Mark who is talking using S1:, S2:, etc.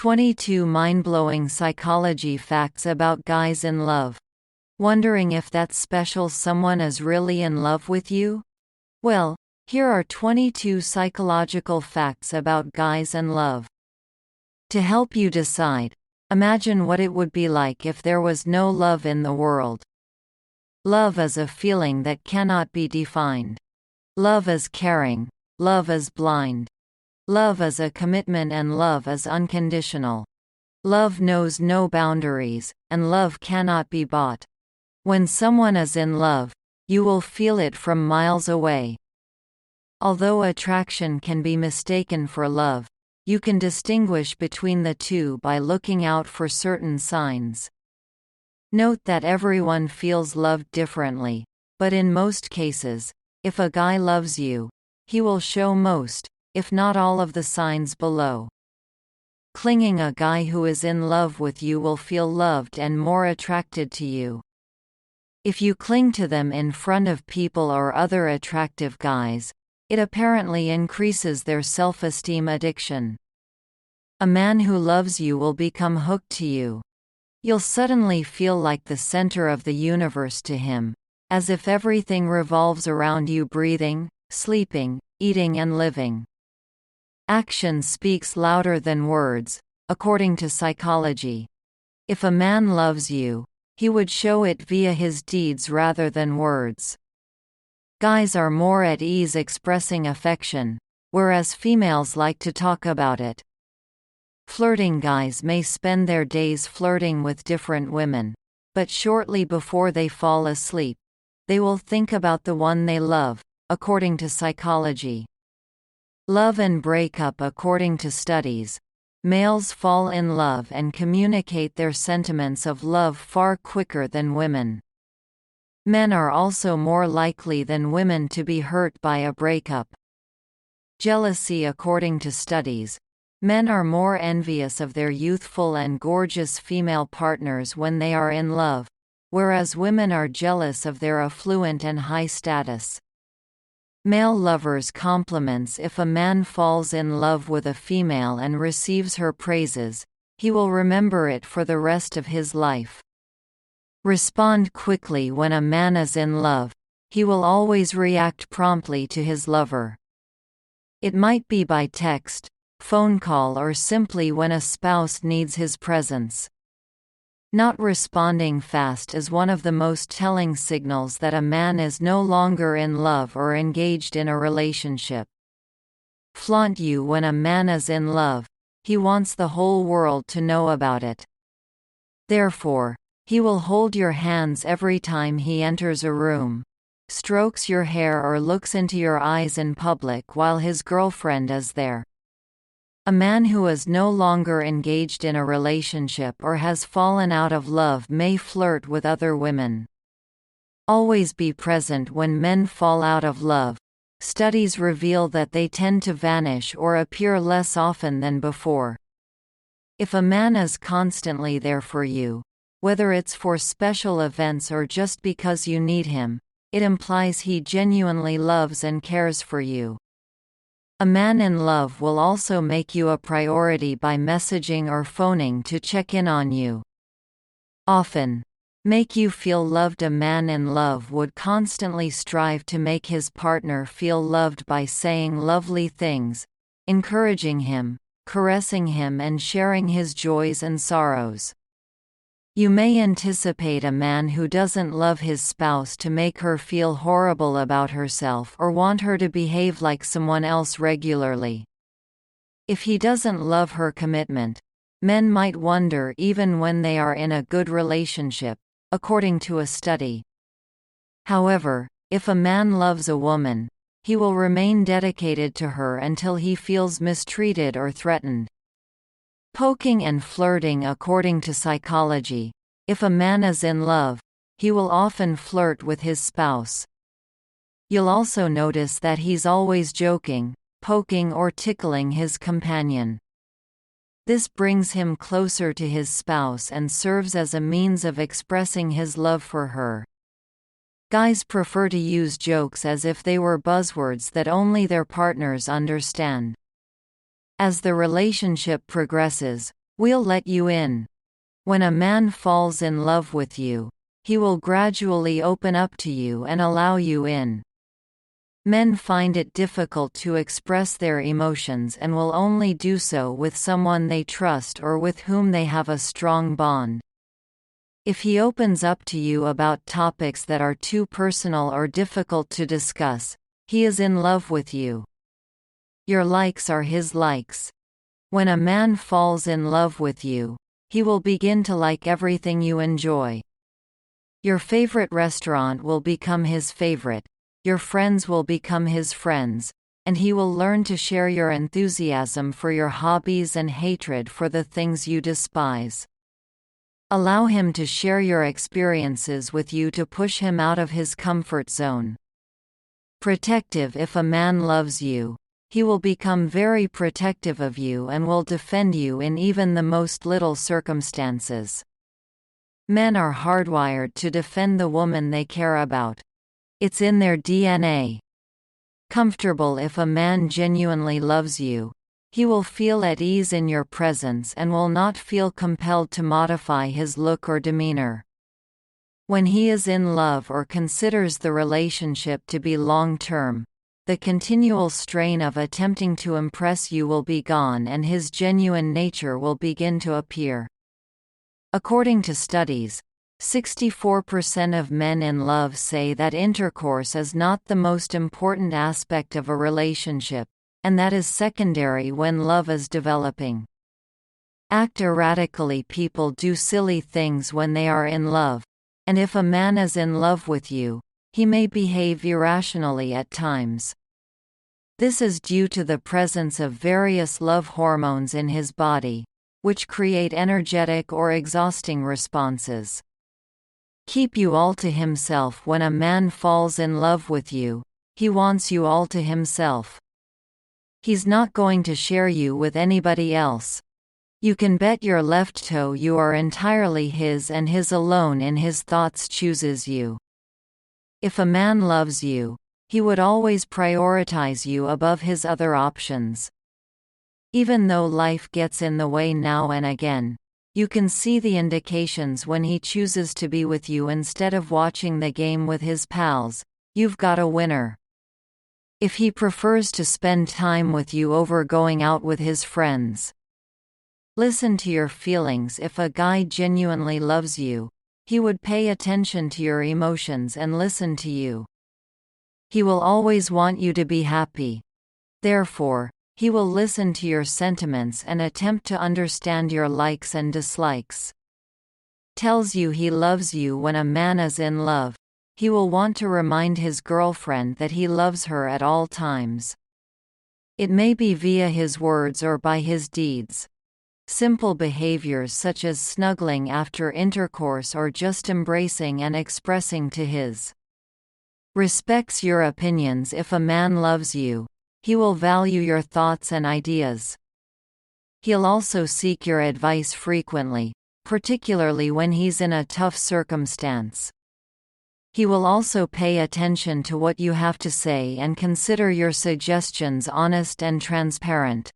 S1: 22 mind-blowing psychology facts about guys in love. Wondering if that special someone is really in love with you? Well, here are 22 psychological facts about guys and love. To help you decide, imagine what it would be like if there was no love in the world. Love is a feeling that cannot be defined. Love is caring. Love is blind. Love is a commitment and love is unconditional. Love knows no boundaries, and love cannot be bought. When someone is in love, you will feel it from miles away. Although attraction can be mistaken for love, you can distinguish between the two by looking out for certain signs. Note that everyone feels loved differently, but in most cases, if a guy loves you, he will show most, if not all of the signs below. Clinging. A guy who is in love with you will feel loved and more attracted to you. If you cling to them in front of people or other attractive guys, it apparently increases their self-esteem addiction. A man who loves you will become hooked to you. You'll suddenly feel like the center of the universe to him, as if everything revolves around you: breathing, sleeping, eating and living. Action speaks louder than words, according to psychology. If a man loves you, he would show it via his deeds rather than words. Guys are more at ease expressing affection, whereas females like to talk about it. Flirting. Guys may spend their days flirting with different women, but shortly before they fall asleep, they will think about the one they love, according to psychology. Love and breakup. According to studies, males fall in love and communicate their sentiments of love far quicker than women. Men are also more likely than women to be hurt by a breakup. Jealousy. According to studies, men are more envious of their youthful and gorgeous female partners when they are in love, whereas women are jealous of their affluent and high status. Male lovers' compliments. If a man falls in love with a female and receives her praises, he will remember it for the rest of his life. Respond quickly. When a man is in love, he will always react promptly to his lover. It might be by text, phone call or simply when a spouse needs his presence. Not responding fast is one of the most telling signals that a man is no longer in love or engaged in a relationship. Flaunt you. When a man is in love, he wants the whole world to know about it. Therefore, he will hold your hands every time he enters a room, strokes your hair or looks into your eyes in public while his girlfriend is there. A man who is no longer engaged in a relationship or has fallen out of love may flirt with other women. Always be present when men fall out of love. Studies reveal that they tend to vanish or appear less often than before. If a man is constantly there for you, whether it's for special events or just because you need him, it implies he genuinely loves and cares for you. A man in love will also make you a priority by messaging or phoning to check in on you. Often, make you feel loved. A man in love would constantly strive to make his partner feel loved by saying lovely things, encouraging him, caressing him and sharing his joys and sorrows. You may anticipate a man who doesn't love his spouse to make her feel horrible about herself or want her to behave like someone else regularly. If he doesn't love her commitment, men might wonder even when they are in a good relationship, according to a study. However, if a man loves a woman, he will remain dedicated to her until he feels mistreated or threatened. Poking and flirting. According to psychology, if a man is in love, he will often flirt with his spouse. You'll also notice that he's always joking, poking or tickling his companion. This brings him closer to his spouse and serves as a means of expressing his love for her. Guys prefer to use jokes as if they were buzzwords that only their partners understand. As the relationship progresses, We'll let you in. When a man falls in love with you, he will gradually open up to you and allow you in. Men find it difficult to express their emotions and will only do so with someone they trust or with whom they have a strong bond. If he opens up to you about topics that are too personal or difficult to discuss, he is in love with you. Your likes are his likes. When a man falls in love with you, he will begin to like everything you enjoy. Your favorite restaurant will become his favorite, your friends will become his friends, and he will learn to share your enthusiasm for your hobbies and hatred for the things you despise. Allow him to share your experiences with you to push him out of his comfort zone. Protective. If a man loves you, he will become very protective of you and will defend you in even the most little circumstances. Men are hardwired to defend the woman they care about. It's in their DNA. Comfortable. If a man genuinely loves you, he will feel at ease in your presence and will not feel compelled to modify his look or demeanor. When he is in love or considers the relationship to be long-term, the continual strain of attempting to impress you will be gone and his genuine nature will begin to appear. According to studies, 64% of men in love say that intercourse is not the most important aspect of a relationship, and that is secondary when love is developing. Act erratically. People do silly things when they are in love, and if a man is in love with you, he may behave irrationally at times. This is due to the presence of various love hormones in his body, which create energetic or exhausting responses. Keep you all to himself. When a man falls in love with you, he wants you all to himself. He's not going to share you with anybody else. You can bet your left toe you are entirely his and his alone. In his thoughts chooses you. If a man loves you, he would always prioritize you above his other options. Even though life gets in the way now and again, you can see the indications when he chooses to be with you instead of watching the game with his pals. You've got a winner. If he prefers to spend time with you over going out with his friends, listen to your feelings. If a guy genuinely loves you, he would pay attention to your emotions and listen to you. He will always want you to be happy. Therefore, he will listen to your sentiments and attempt to understand your likes and dislikes. Tells you he loves you. When a man is in love, he will want to remind his girlfriend that he loves her at all times. It may be via his words or by his deeds. Simple behaviors such as snuggling after intercourse or just embracing and expressing to his respects your opinions. If a man loves you, he will value your thoughts and ideas. He'll also seek your advice frequently, particularly when he's in a tough circumstance. He will also pay attention to what you have to say and consider your suggestions honest and transparent.